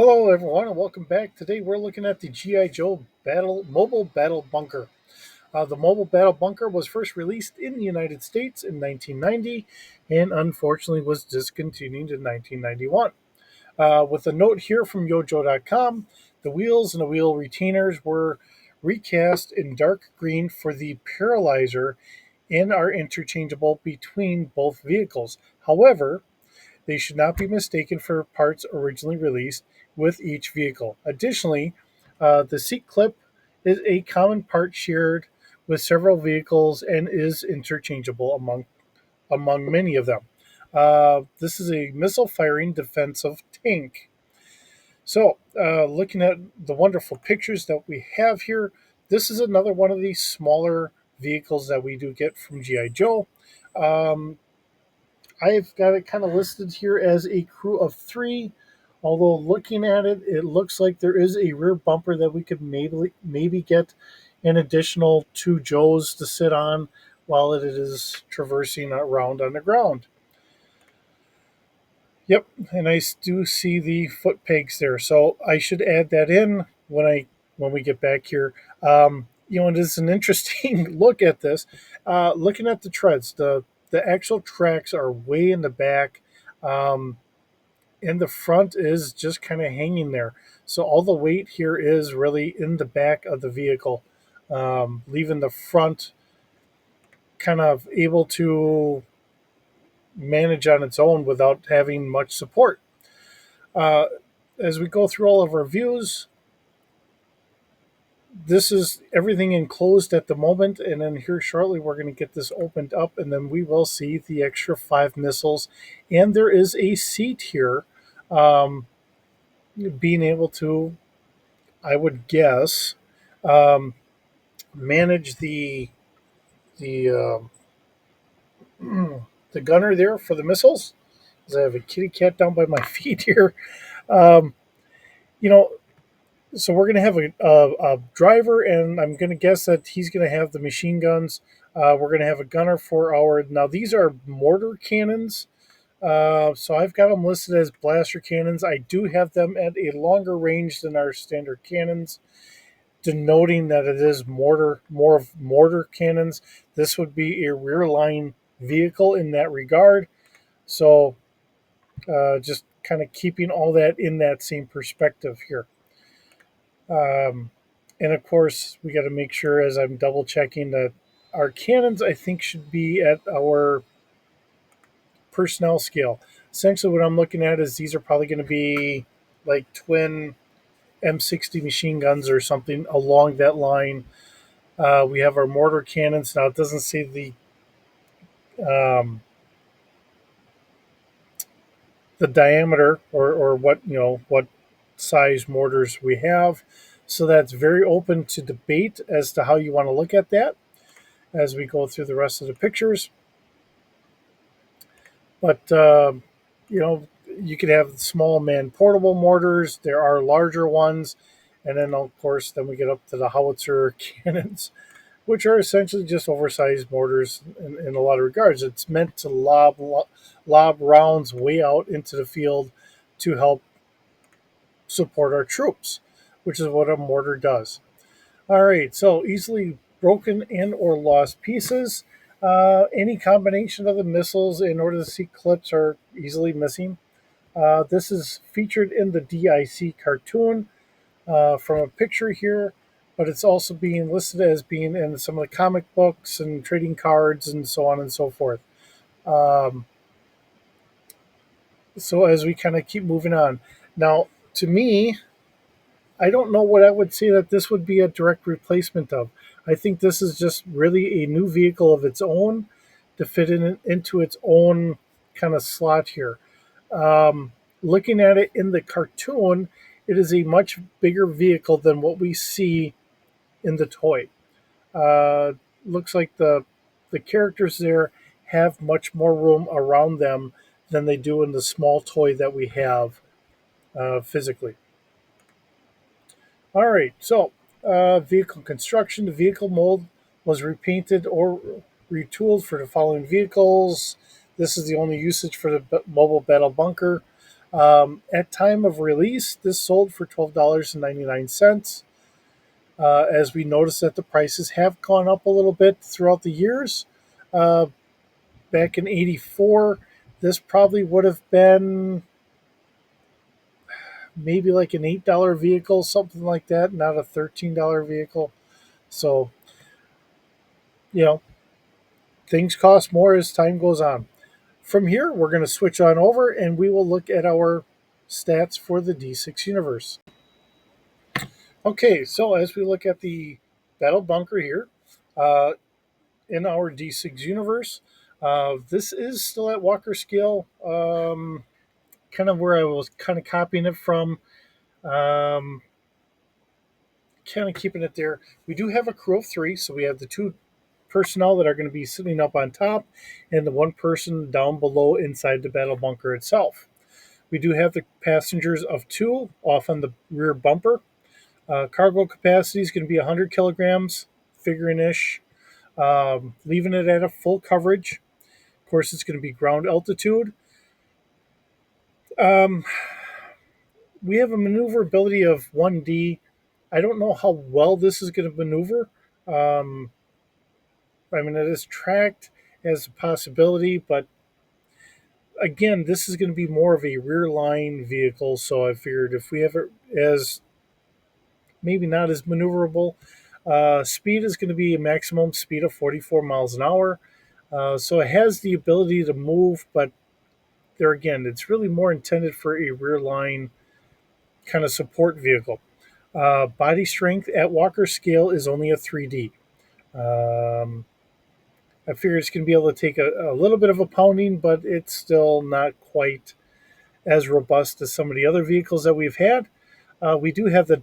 Hello, everyone, and welcome back. Today, we're looking at the GI Joe Mobile Battle Bunker. The Mobile Battle Bunker was first released in the United States in 1990, and unfortunately was discontinued in 1991. With a note here from Yojo.com, the wheels and the wheel retainers were recast in dark green for the Paralyzer and are interchangeable between both vehicles. However, they should not be mistaken for parts originally released with each vehicle. Additionally, the seat clip is a common part shared with several vehicles and is interchangeable among many of them. This is a missile firing defensive tank. So, looking at the wonderful pictures that we have here, this is another one of these smaller vehicles that we do get from GI Joe. Um, I've got it kind of listed here as a crew of three. Although looking at it, it looks like there is a rear bumper that we could maybe get an additional two Joes to sit on while it is traversing around on the ground. Yep, and I do see the foot pegs there, so I should add that in when we get back here. It is an interesting look at this. Looking at the treads, the actual tracks are way in the back, um, and the front is just kind of hanging there. So all the weight here is really in the back of the vehicle, leaving the front kind of able to manage on its own without having much support. Uh, as we go through all of our views, this is everything enclosed at the moment, and then here shortly we're going to get this opened up, and then we will see the extra five missiles, and there is a seat here, um, being able to, I would guess, um, manage the the gunner there for the missiles. As I have a kitty cat down by my feet here, um, you know, so we're going to have a driver, and I'm going to guess that he's going to have the machine guns. We're going to have a gunner for our. Now, these are mortar cannons. So I've got them listed as blaster cannons. I do have them at a longer range than our standard cannons, denoting that it is more of mortar cannons. This would be a rear line vehicle in that regard. So just kind of keeping all that in that same perspective here. Um, and of course, we got to make sure, as I'm double checking, that our cannons, I think, should be at our personnel scale. Essentially, what I'm looking at is these are probably going to be like twin M60 machine guns or something along that line. We have our mortar cannons. Now, it doesn't say um, the diameter or what what size mortars we have, so that's very open to debate as to how you want to look at that as we go through the rest of the pictures. But you know, you could have small man portable mortars. There are larger ones, and then of course, then we get up to the howitzer cannons, which are essentially just oversized mortars in a lot of regards. It's meant to lob rounds way out into the field to help support our troops, which is what a mortar does. All right, so easily broken and or lost pieces. Any combination of the missiles in order to see clips are easily missing. This is featured in the DIC cartoon from a picture here, but it's also being listed as being in some of the comic books and trading cards and so on and so forth. Um, so as we kind of keep moving on, now to me, I don't know what I would say that this would be a direct replacement of. I think this is just really a new vehicle of its own to fit into its own kind of slot here. Looking at it in the cartoon, it is a much bigger vehicle than what we see in the toy. Uh, Looks like the characters there have much more room around them than they do in the small toy that we have physically. All right, so vehicle construction. The vehicle mold was repainted or retooled for the following vehicles. This is the only usage for the mobile battle bunker. At time of release, this sold for $12.99. As we notice that the prices have gone up a little bit throughout the years. Uh, Back in '84, this probably would have been maybe like an $8 vehicle, something like that, not a $13 vehicle. So, you know, things cost more as time goes on. From here, we're going to switch on over and we will look at our stats for the D6 universe. Okay, so as we look at the Battle Bunker here uh, in our D6 universe, this is still at Walker scale, kind of where I was kind of copying it from, um, kind of keeping it there. We do have a crew of three, so we have the two personnel that are going to be sitting up on top and the one person down below inside the Battle Bunker itself. We do have the passengers of two off on the rear bumper. Cargo capacity is going to be 100 kilograms, figuring ish, leaving it at a full coverage. Of course, it's going to be ground altitude. Um, we have a maneuverability of 1D. I don't know how well this is going to maneuver. Um, I mean, it is tracked as a possibility, but again, this is going to be more of a rear line vehicle. So I figured if we have it as maybe not as maneuverable, speed is going to be a maximum speed of 44 miles an hour. So it has the ability to move, but there again, it's really more intended for a rear line kind of support vehicle. Body strength at Walker scale is only a 3D. Um, I figure it's going to be able to take a little bit of a pounding, but it's still not quite as robust as some of the other vehicles that we've had. We do have the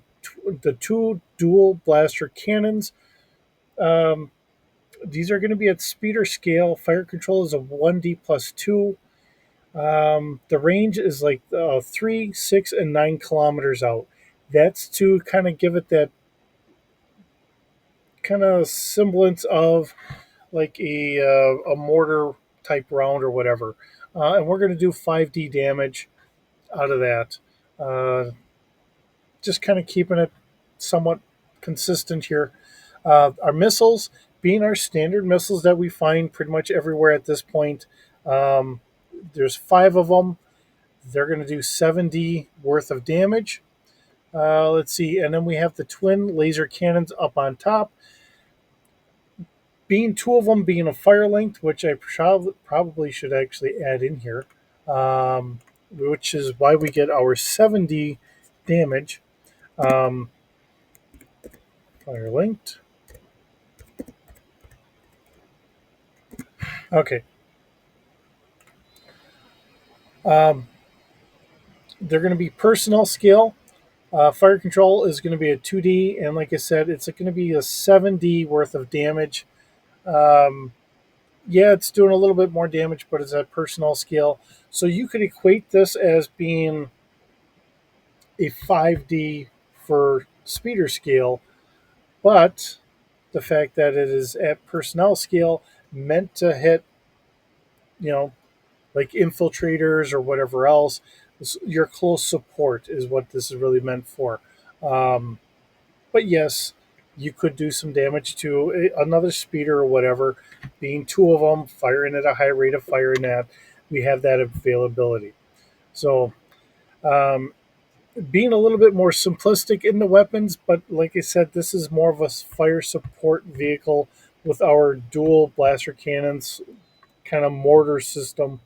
two dual blaster cannons. Um, these are going to be at speeder scale. Fire control is a 1D plus 2. The range is like 3, 6, and 9 kilometers out. That's to kind of give it that kind of semblance of like a mortar type round or whatever. And we're going to do 5D damage out of that. Uh, just kind of keeping it somewhat consistent here. Our missiles, being our standard missiles that we find pretty much everywhere at this point, um, there's 5 of them. They're going to do 7D worth of damage. Let's see, and then we have the twin laser cannons up on top. Being 2 of them being a fire length, which I probably should actually add in here, which is why we get our 7D damage. Um, Fire linked. Okay. Um, they're going to be personnel scale. Fire control is going to be a 2D, and like I said, it's going to be a 7D worth of damage. Um, yeah, it's doing a little bit more damage, but it's at personnel scale. So you could equate this as being a 5D for speeder scale, but the fact that it is at personnel scale meant to hit, you know, like infiltrators or whatever else. Your close support is what this is really meant for. Um, but yes, you could do some damage to another speeder or whatever. Being 2 of them, firing at a high rate of fire in that, we have that availability. So, um, being a little bit more simplistic in the weapons, but like I said, this is more of a fire support vehicle with our dual blaster cannons, kind of mortar system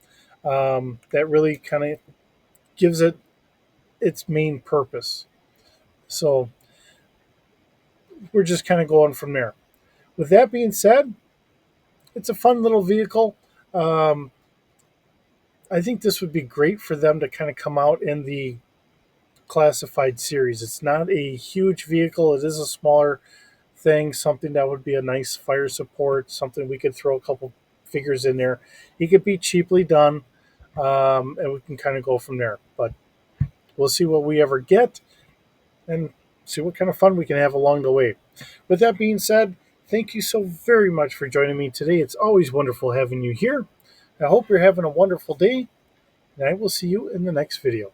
that really kind of gives it its main purpose. So we're just kind of going from there. With that being said, it's a fun little vehicle. Um, I think this would be great for them to kind of come out in the classified series. It's not a huge vehicle, it is a smaller thing, something that would be a nice fire support, something we could throw a couple figures in there. It could be cheaply done, and we can kind of go from there. But we'll see what we ever get and see what kind of fun we can have along the way. With that being said, thank you so very much for joining me today. It's always wonderful having you here. I hope you're having a wonderful day, and I will see you in the next video.